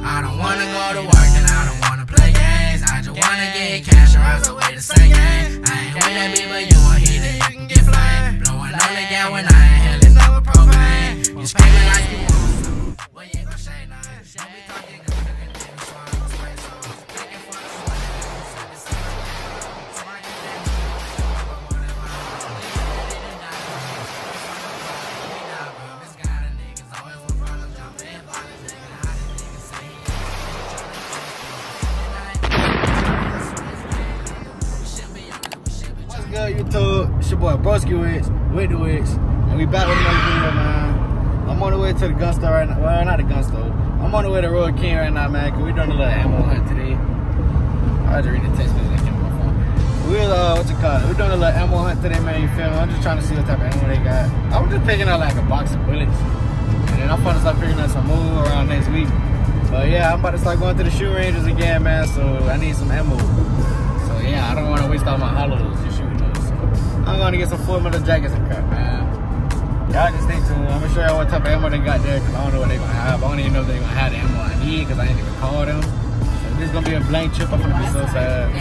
I don't wanna go to work and I don't wanna play games. I just wanna get cash or else away to sing game. I ain't with that beat, but you a heathen, you can get flamed. Blowing on the gas when I ain't hell, it's over propane. You screaming like you want some, well you ain't gon' say nothing. Don't be talking good, and then you swallow my spray sauce. Making fun of what they do, so it's like so I get that but whatever I want, they did not go. We not real, misguided niggas always want problems, jumping in violence, nigga. How these niggas say he What's good, YouTube? It's your boy Broski Wicks, with the Wicks, and we back with another video, man. I'm on the way to the gun store right now. Well, not the gun store. I'm on the way to Royal King right now, man, because we're doing a little ammo hunt today. I had to read the text message that came on my phone. We're doing a little ammo hunt today, man, you feel me? I'm just trying to see what type of ammo they got. I was just picking out like a box of bullets. And then I'm gonna start picking up some more around next week. But yeah, I'm about to start going to the shoe ranges again, man, so I need some ammo. So yeah, I don't want to waste all my hollows just shooting those. So I'm gonna get some full metal jackets and crap, man. Y'all just stay tuned. I'm gonna show y'all what type of ammo they got there, because I don't know what they're gonna have. I don't even know if they're gonna have the ammo I need, because I ain't even called them. So this is gonna be a blank trip. I'm gonna be so sad.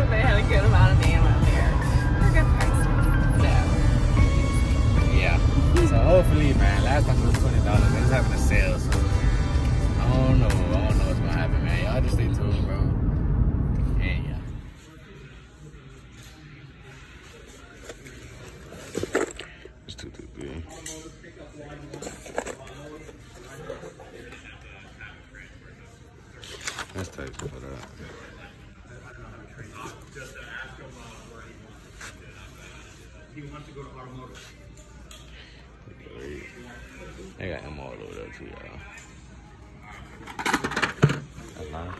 They had a good amount of ammo there. They're good prices. Yeah. So hopefully, man, last time it was $20. They was having a sale, so I don't know what's gonna happen, man. Y'all just stay tuned, bro. And yeah. It's 223. That's tight for that. He wants to go to automotive. They got ammo all over there too, y'all. That's nice.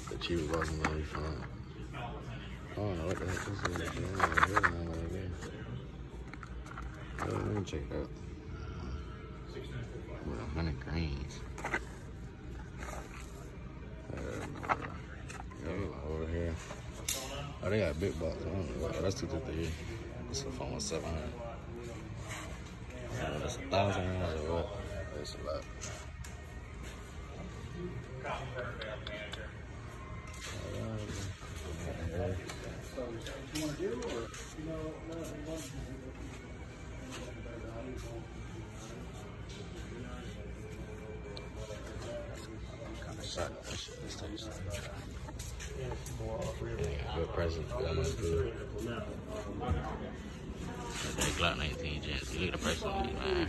The cheap wasn't really fun. I don't know what the heck this is. Let me check that. With 100 grains. Over here. Oh, they got big box. I don't know. That's 223. This is almost 700. I don't know, that's 1,000 rounds or what? That's a lot. Kind of shot that shit. Let's tell you something. Good present. Good. That Glock 19 Gen. You look at the price on these, man.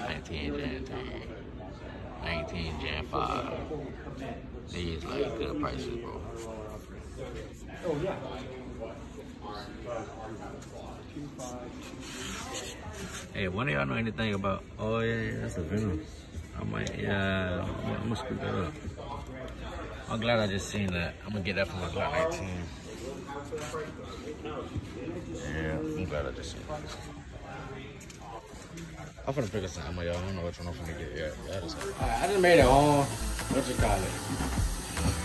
19 Gen 3. 19 Gen 5. These like good prices, bro. Hey, one of y'all know anything about? Oh yeah, that's a Venom. I'm gonna scoop that up. I'm glad I just seen that. I'm gonna get that from my Glock 19. Yeah, I'm glad I just seen that. I'm finna pick up some ammo, y'all. I don't know which one I'm finna get yet. Alright, I just made it on, what you call it.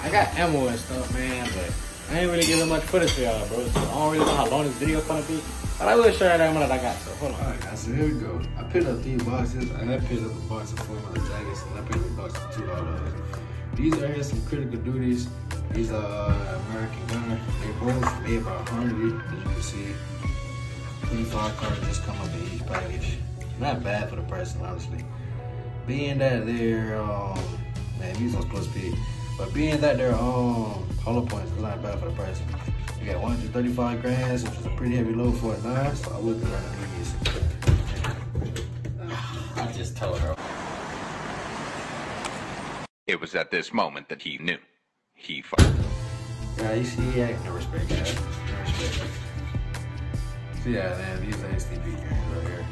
I got ammo and stuff, man, but I ain't really giving much footage for y'all, bro. So I don't really know how long this video is gonna be. But I will show you the ammo that I got, so hold on. Alright guys, so here we go. I picked up 3 boxes. I picked up a box of 400 jackets, and I picked up a box of $2. These are here some critical duties. These are American Gunner. They both made by Harnedy, as you can see. 25 cards just come up in each package. Not bad for the price, honestly. Being that they're, man, these ones plus P. But being that they're hollow points, it's not bad for the price. You got 135 grams, which is a pretty heavy load for a 9, so I would be running these. I just told her. It was at this moment that he knew. He fucked. Yeah, you see, yeah, no respect, guys. No respect. So yeah, man, these are STB right here.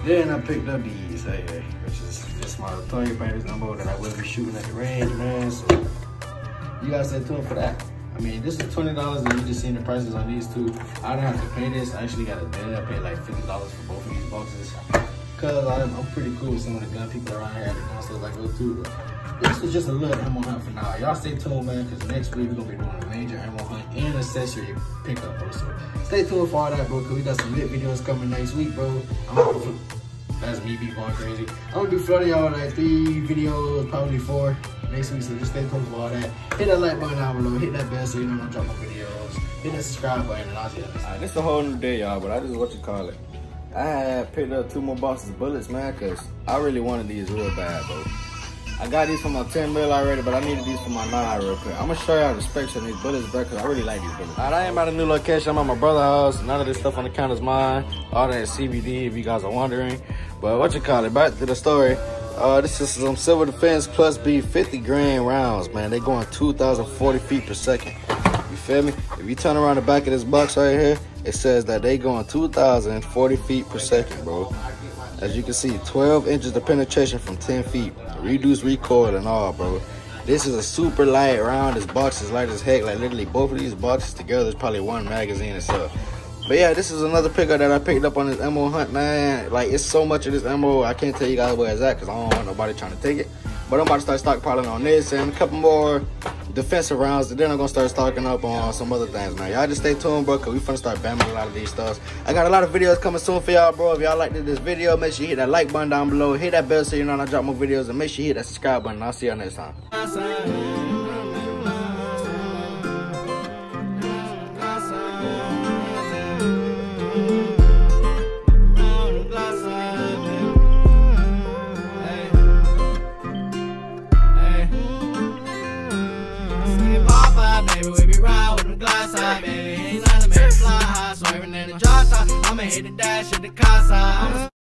Then I picked up these right here, which is just my target practice number that I will be shooting at the range, man. So you guys stay tuned for that. I mean, this is $20 and you just seen the prices on these two. I didn't have to pay this. I actually got a deal. I paid like $50 for both of these boxes. Cause I'm pretty cool with some of the gun people around here at the gun stores I go to. this was just a little ammo hunt for now. Y'all stay tuned, man, because next week we're gonna be doing a major ammo hunt and accessory pickup, bro. So stay tuned for all that, bro, because we got some lit videos coming next week, bro. That's me be going crazy. I'm gonna be flooding y'all with like 3 videos, probably 4 next week, so just stay tuned for all that. Hit that like button down below, hit that bell so you know when I drop my videos. Hit that subscribe button, and I'll see you next time. Alright, this is a whole new day, y'all, but I just what you call it. I had picked up 2 more boxes of bullets, man, because I really wanted these real bad, bro. I got these for my 10 mil already, but I needed these for my 9 real quick. I'm gonna show y'all the specs on these bullets, bro, because I really like these bullets. Alright, I am at a new location. I'm at my brother's house. None of this stuff on the counter is mine. All that is CBD, if you guys are wondering. But what you call it, back to the story. This is some Civil Defense Plus B 50 grain rounds, man. They going 2,040 feet per second. You feel me? If you turn around the back of this box right here, it says that they going 2,040 feet per second, bro. As you can see, 12 inches of penetration from 10 feet. Reduced recoil and all, bro. This is a super light round. This box is light as heck. Like literally both of these boxes together is probably 1 magazine itself. But yeah, this is another pickup that I picked up on this ammo hunt, man. Like, it's so much of this ammo, I can't tell you guys where it's at because I don't want nobody trying to take it. But I'm about to start stockpiling on this and a couple more defensive rounds, and then I'm gonna start stocking up on some other things, man. Y'all just stay tuned, bro, because we finna start bamming a lot of these stuff. I got a lot of videos coming soon for y'all, bro. If y'all liked this video, make sure you hit that like button down below, hit that bell so you know when I drop more videos, and make sure you hit that subscribe button. I'll see y'all next time. I'ma hit the dash at the casa.